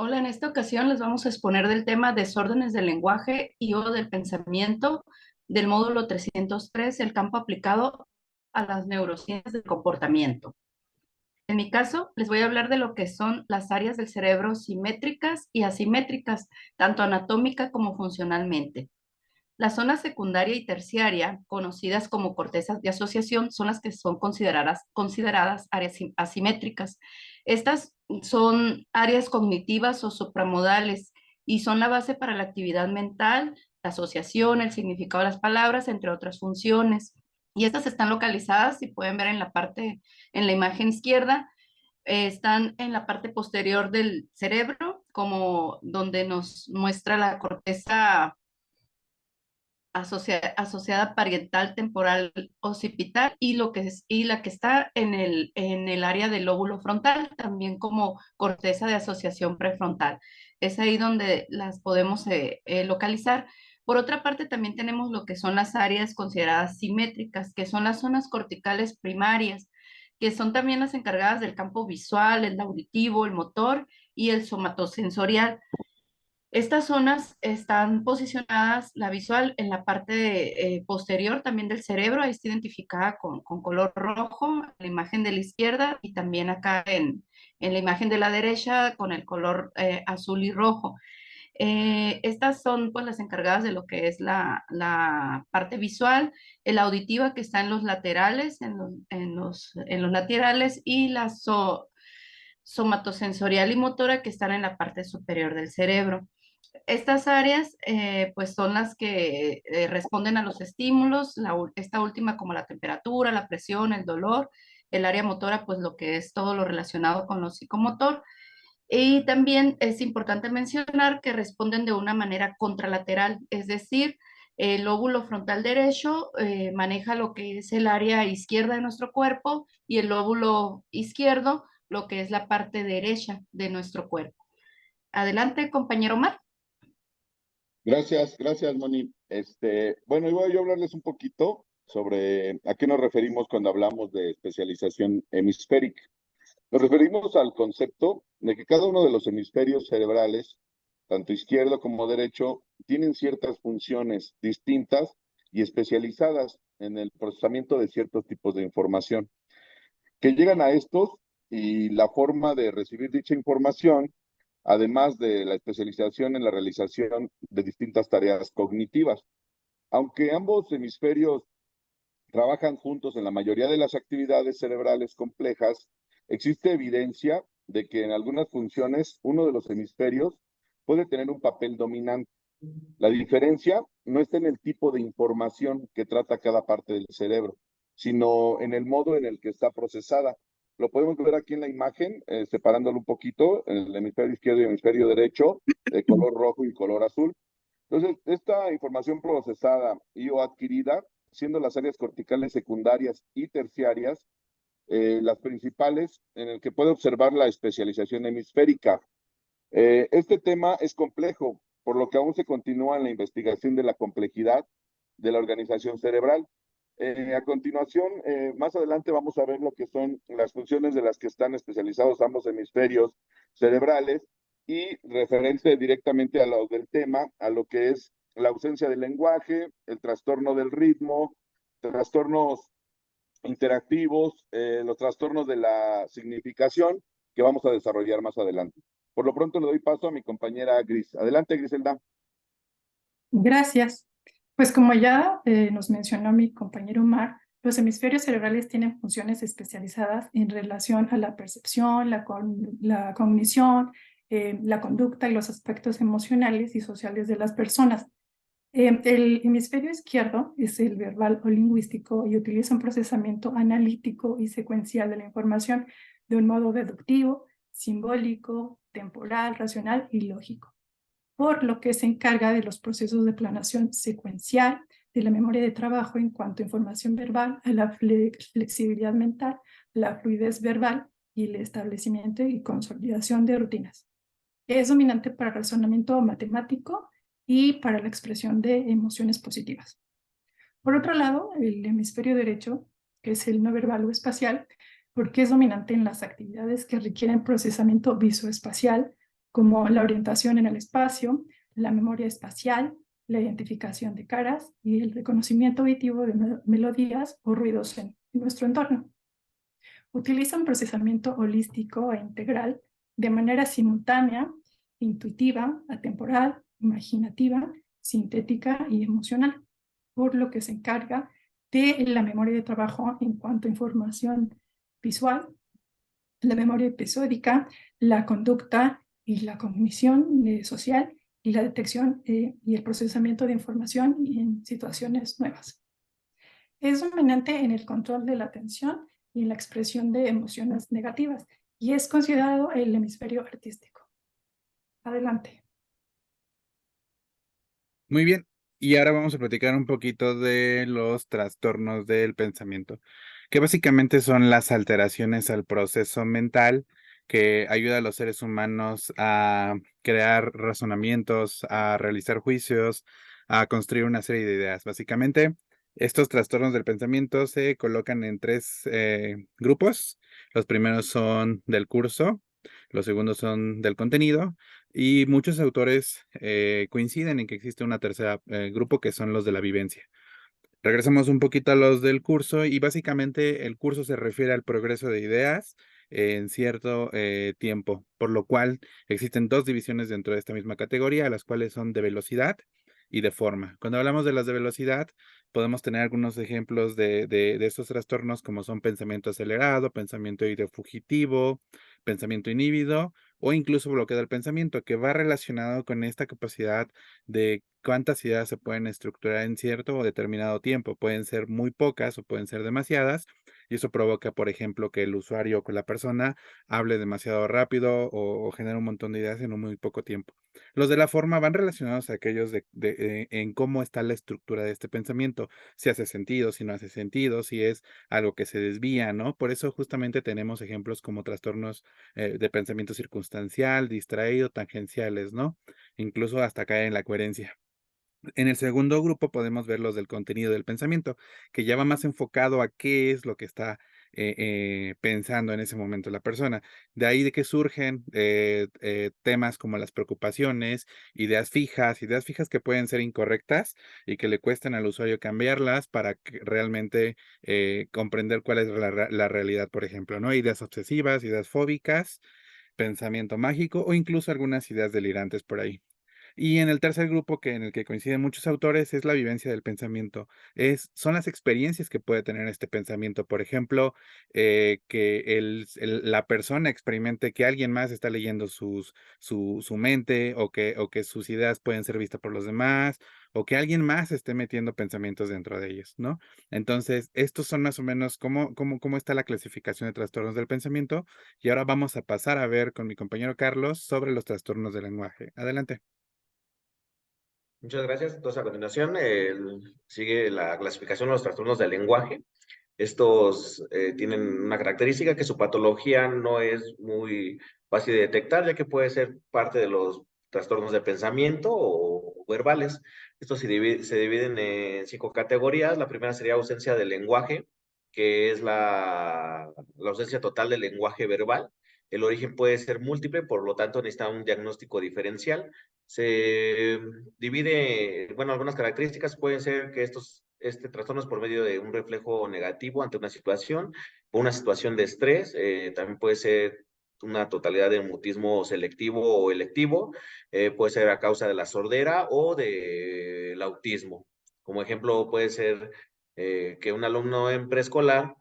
Hola, en esta ocasión les vamos a exponer del tema desórdenes del lenguaje y o del pensamiento del módulo 303, el campo aplicado a las neurociencias del comportamiento. En mi caso, les voy a hablar de lo que son las áreas del cerebro simétricas y asimétricas, tanto anatómica como funcionalmente. La zona secundaria y terciaria, conocidas como cortezas de asociación, son las que son consideradas áreas asimétricas. Estas son áreas cognitivas o supramodales y son la base para la actividad mental, la asociación, el significado de las palabras, entre otras funciones. Y estas están localizadas, si pueden ver en la imagen izquierda, están en la parte posterior del cerebro, como donde nos muestra la corteza asociada parietal temporal occipital y la que está en el área del lóbulo frontal, también como corteza de asociación prefrontal. Es ahí donde las podemos localizar. Por otra parte, también tenemos lo que son las áreas consideradas simétricas, que son las zonas corticales primarias, que son también las encargadas del campo visual, el auditivo, el motor y el somatosensorial. Estas zonas están posicionadas, la visual, en la parte posterior también del cerebro, ahí está identificada con color rojo, la imagen de la izquierda y también acá en la imagen de la derecha con el color azul y rojo. Estas son pues las encargadas de lo que es la parte visual, la auditiva que está en los laterales, en los laterales y somatosensorial y motora que están en la parte superior del cerebro. Estas áreas, pues son las que responden a los estímulos, esta última como la temperatura, la presión, el dolor, el área motora, pues lo que es todo lo relacionado con lo psicomotor. Y también es importante mencionar que responden de una manera contralateral, es decir, el lóbulo frontal derecho maneja lo que es el área izquierda de nuestro cuerpo y el lóbulo izquierdo lo que es la parte derecha de nuestro cuerpo. Adelante, compañero Mar. Gracias, Moni. Bueno, y voy a hablarles un poquito sobre a qué nos referimos cuando hablamos de especialización hemisférica. Nos referimos al concepto de que cada uno de los hemisferios cerebrales, tanto izquierdo como derecho, tienen ciertas funciones distintas y especializadas en el procesamiento de ciertos tipos de información, que llegan a estos y la forma de recibir dicha información, además de la especialización en la realización de distintas tareas cognitivas. Aunque ambos hemisferios trabajan juntos en la mayoría de las actividades cerebrales complejas, existe evidencia de que en algunas funciones uno de los hemisferios puede tener un papel dominante. La diferencia no está en el tipo de información que trata cada parte del cerebro, sino en el modo en el que está procesada. Lo podemos ver aquí en la imagen, separándolo un poquito, en el hemisferio izquierdo y el hemisferio derecho, de color rojo y color azul. Entonces, esta información procesada y o adquirida, siendo las áreas corticales secundarias y terciarias, las principales en el que puede observar la especialización hemisférica. Este tema es complejo, por lo que aún se continúa en la investigación de la complejidad de la organización cerebral. A continuación, más adelante vamos a ver lo que son las funciones de las que están especializados ambos hemisferios cerebrales y referente directamente a lo del tema, a lo que es la ausencia del lenguaje, el trastorno del ritmo, trastornos interactivos, los trastornos de la significación que vamos a desarrollar más adelante. Por lo pronto le doy paso a mi compañera Gris. Adelante, Griselda. Gracias. Pues como ya nos mencionó mi compañero Omar, los hemisferios cerebrales tienen funciones especializadas en relación a la percepción, la cognición, la conducta y los aspectos emocionales y sociales de las personas. El hemisferio izquierdo es el verbal o lingüístico y utiliza un procesamiento analítico y secuencial de la información de un modo deductivo, simbólico, temporal, racional y lógico, por lo que se encarga de los procesos de planeación secuencial, de la memoria de trabajo en cuanto a información verbal, a la flexibilidad mental, la fluidez verbal y el establecimiento y consolidación de rutinas. Es dominante para el razonamiento matemático y para la expresión de emociones positivas. Por otro lado, el hemisferio derecho, que es el no verbal o espacial, porque es dominante en las actividades que requieren procesamiento visoespacial, como la orientación en el espacio, la memoria espacial, la identificación de caras y el reconocimiento auditivo de melodías o ruidos en nuestro entorno. Utiliza un procesamiento holístico e integral de manera simultánea, intuitiva, atemporal, imaginativa, sintética y emocional, por lo que se encarga de la memoria de trabajo en cuanto a información visual, la memoria episódica, la conducta y la cognición social y la detección y el procesamiento de información en situaciones nuevas. Es dominante en el control de la atención y en la expresión de emociones negativas y es considerado el hemisferio artístico. Adelante. Muy bien, y ahora vamos a platicar un poquito de los trastornos del pensamiento, que básicamente son las alteraciones al proceso mental que ayuda a los seres humanos a crear razonamientos, a realizar juicios, a construir una serie de ideas. Básicamente, estos trastornos del pensamiento se colocan en tres grupos. Los primeros son del curso, los segundos son del contenido y muchos autores coinciden en que existe una tercera grupo que son los de la vivencia. Regresamos un poquito a los del curso y básicamente el curso se refiere al progreso de ideas en cierto tiempo, por lo cual existen dos divisiones dentro de esta misma categoría, las cuales son de velocidad y de forma. Cuando hablamos de las de velocidad, podemos tener algunos ejemplos de estos trastornos como son pensamiento acelerado, pensamiento fugitivo, pensamiento inhíbido o incluso bloqueo del pensamiento, que va relacionado con esta capacidad de cuántas ideas se pueden estructurar en cierto o determinado tiempo. Pueden ser muy pocas o pueden ser demasiadas, y eso provoca, por ejemplo, que el usuario o que la persona hable demasiado rápido o genere un montón de ideas en un muy poco tiempo. Los de la forma van relacionados a aquellos en cómo está la estructura de este pensamiento, si hace sentido, si no hace sentido, si es algo que se desvía, ¿no? Por eso justamente tenemos ejemplos como trastornos de pensamiento circunstancial, distraído, tangenciales, ¿no? Incluso hasta caer en la coherencia. En el segundo grupo podemos ver los del contenido del pensamiento, que ya va más enfocado a qué es lo que está pensando en ese momento la persona. De ahí de que surgen temas como las preocupaciones, ideas fijas que pueden ser incorrectas y que le cuestan al usuario cambiarlas para realmente comprender cuál es la realidad, por ejemplo, ¿no? Ideas obsesivas, ideas fóbicas, pensamiento mágico o incluso algunas ideas delirantes por ahí. Y en el tercer grupo, en el que coinciden muchos autores, es la vivencia del pensamiento. Son las experiencias que puede tener este pensamiento. Por ejemplo, que la persona experimente que alguien más está leyendo su mente o que sus ideas pueden ser vistas por los demás o que alguien más esté metiendo pensamientos dentro de ellos, ¿no? Entonces, estos son más o menos cómo está la clasificación de trastornos del pensamiento. Y ahora vamos a pasar a ver con mi compañero Carlos sobre los trastornos del lenguaje. Adelante. Muchas gracias. Entonces, a continuación, sigue la clasificación de los trastornos del lenguaje. Estos tienen una característica que su patología no es muy fácil de detectar, ya que puede ser parte de los trastornos de pensamiento o verbales. Estos se dividen en 5 categorías. La primera sería ausencia de lenguaje, que es la ausencia total del lenguaje verbal. El origen puede ser múltiple, por lo tanto necesita un diagnóstico diferencial. Se divide, bueno, algunas características pueden ser que este trastorno es por medio de un reflejo negativo ante una situación o una situación de estrés. También puede ser una totalidad de mutismo selectivo o electivo. Puede ser a causa de la sordera o del autismo. Como ejemplo, puede ser que un alumno en preescolar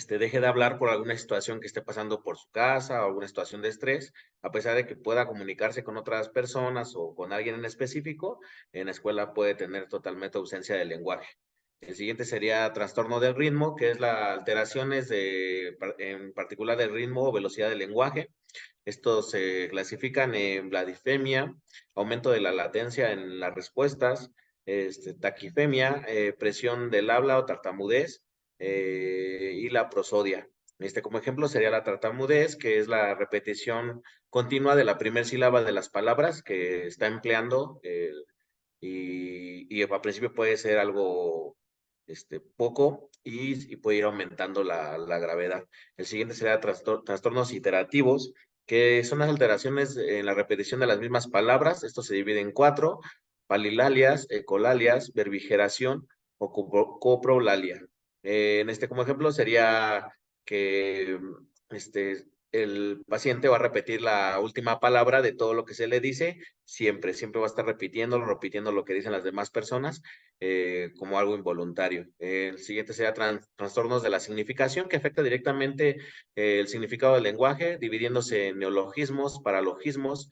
deje de hablar por alguna situación que esté pasando por su casa o alguna situación de estrés, a pesar de que pueda comunicarse con otras personas o con alguien en específico, en la escuela puede tener totalmente ausencia de lenguaje. El siguiente sería trastorno del ritmo, que es la alteraciones en particular del ritmo o velocidad del lenguaje. Estos se clasifican en bladifemia, aumento de la latencia en las respuestas, taquifemia, presión del habla o tartamudez, y la prosodia. Como ejemplo sería la tartamudez, que es la repetición continua de la primera sílaba de las palabras que está empleando, y al principio puede ser algo poco y puede ir aumentando la gravedad. El siguiente sería trastornos iterativos, que son las alteraciones en la repetición de las mismas palabras. Esto se divide en 4: palilalias, ecolalias, verbigeración o coprolalia. Como ejemplo sería que el paciente va a repetir la última palabra de todo lo que se le dice, siempre va a estar repitiendo lo que dicen las demás personas, como algo involuntario. El siguiente sería trastornos de la significación, que afecta directamente el significado del lenguaje, dividiéndose en neologismos, paralogismos,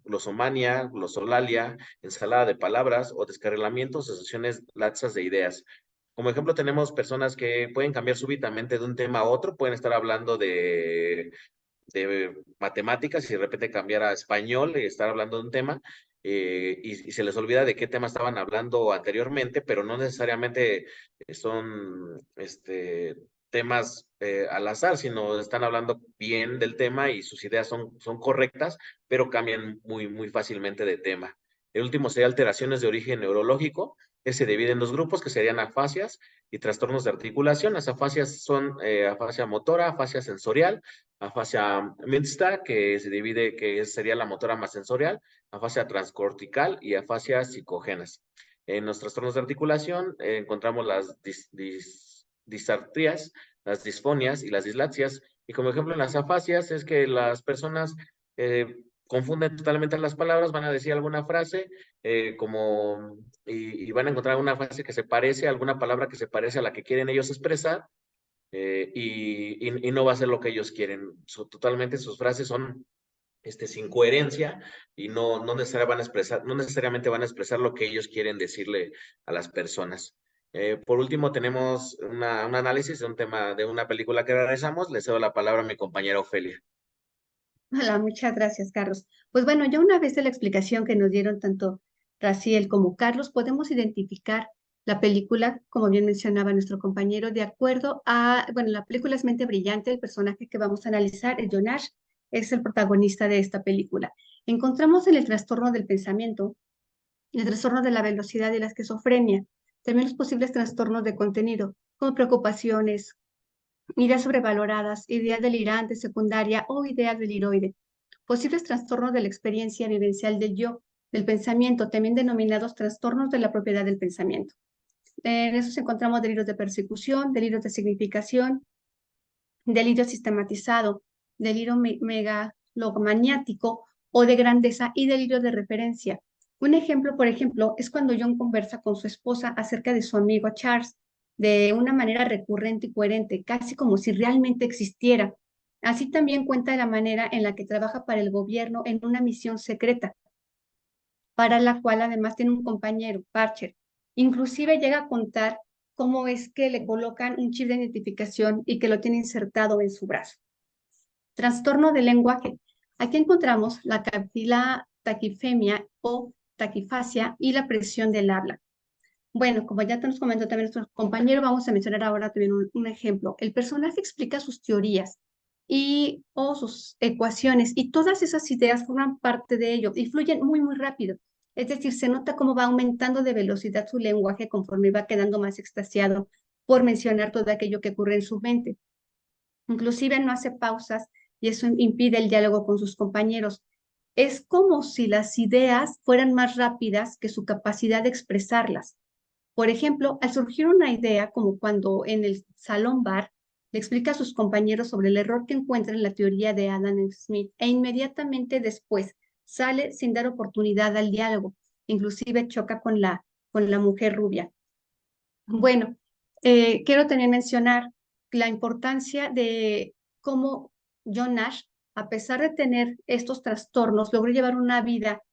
glosomania, glosolalia, ensalada de palabras o descarrilamientos, asociaciones laxas de ideas. Como ejemplo, tenemos personas que pueden cambiar súbitamente de un tema a otro, pueden estar hablando de matemáticas y de repente cambiar a español y estar hablando de un tema, y se les olvida de qué tema estaban hablando anteriormente, pero no necesariamente son temas al azar, sino están hablando bien del tema y sus ideas son correctas, pero cambian muy fácilmente de tema. El último sería alteraciones de origen neurológico, que se divide en dos grupos, que serían afasias y trastornos de articulación. Las afasias son afasia motora, afasia sensorial, afasia mixta, que se divide, que sería la motora más sensorial, afasia transcortical y afasia psicógenas. En los trastornos de articulación encontramos las disartrias, las disfonias y las dislaxias. Y como ejemplo en las afasias es que las personas confunden totalmente las palabras, van a decir alguna frase y van a encontrar una frase que se parece, alguna palabra que se parece a la que quieren ellos expresar, y no va a ser lo que ellos quieren. Totalmente sus frases son sin coherencia y no necesariamente van a expresar lo que ellos quieren decirle a las personas. Por último, tenemos un análisis de un tema de una película que realizamos. Le cedo la palabra a mi compañera Ofelia. Hola, muchas gracias, Carlos. Pues bueno, ya una vez de la explicación que nos dieron tanto Raciel como Carlos, podemos identificar la película, como bien mencionaba nuestro compañero, de acuerdo a, bueno, la película es Mente Brillante, el personaje que vamos a analizar, el John Nash, es el protagonista de esta película. Encontramos en el trastorno del pensamiento, el trastorno de la velocidad y la esquizofrenia, también los posibles trastornos de contenido, como preocupaciones, ideas sobrevaloradas, ideas delirantes, secundaria o ideas deliroide, posibles trastornos de la experiencia vivencial del yo, del pensamiento, también denominados trastornos de la propiedad del pensamiento. En esos encontramos delirios de persecución, delirios de significación, delirio sistematizado, delirio megalomaniático o de grandeza y delirio de referencia. Un ejemplo, por ejemplo, es cuando John conversa con su esposa acerca de su amigo Charles de una manera recurrente y coherente, casi como si realmente existiera. Así también cuenta la manera en la que trabaja para el gobierno en una misión secreta, para la cual además tiene un compañero, Parcher. Inclusive llega a contar cómo es que le colocan un chip de identificación y que lo tiene insertado en su brazo. Trastorno del lenguaje. Aquí encontramos la taquifemia o taquifasia y la presión del habla. Bueno, como ya nos comentó también nuestro compañero, vamos a mencionar ahora también un ejemplo. El personaje explica sus teorías o sus ecuaciones y todas esas ideas forman parte de ello y fluyen muy rápido. Es decir, se nota cómo va aumentando de velocidad su lenguaje conforme va quedando más extasiado por mencionar todo aquello que ocurre en su mente. Inclusive no hace pausas y eso impide el diálogo con sus compañeros. Es como si las ideas fueran más rápidas que su capacidad de expresarlas. Por ejemplo, al surgir una idea, como cuando en el salón bar le explica a sus compañeros sobre el error que encuentra en la teoría de Adam Smith e inmediatamente después sale sin dar oportunidad al diálogo, inclusive choca con la mujer rubia. Bueno, quiero también mencionar la importancia de cómo John Nash, a pesar de tener estos trastornos, logró llevar una vida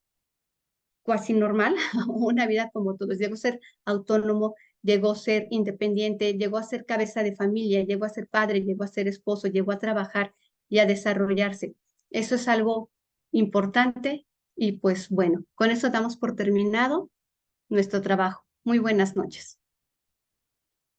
cuasi normal, una vida como todos. Llegó a ser autónomo, llegó a ser independiente, llegó a ser cabeza de familia, llegó a ser padre, llegó a ser esposo, llegó a trabajar y a desarrollarse. Eso es algo importante y pues bueno, con eso damos por terminado nuestro trabajo. Muy buenas noches.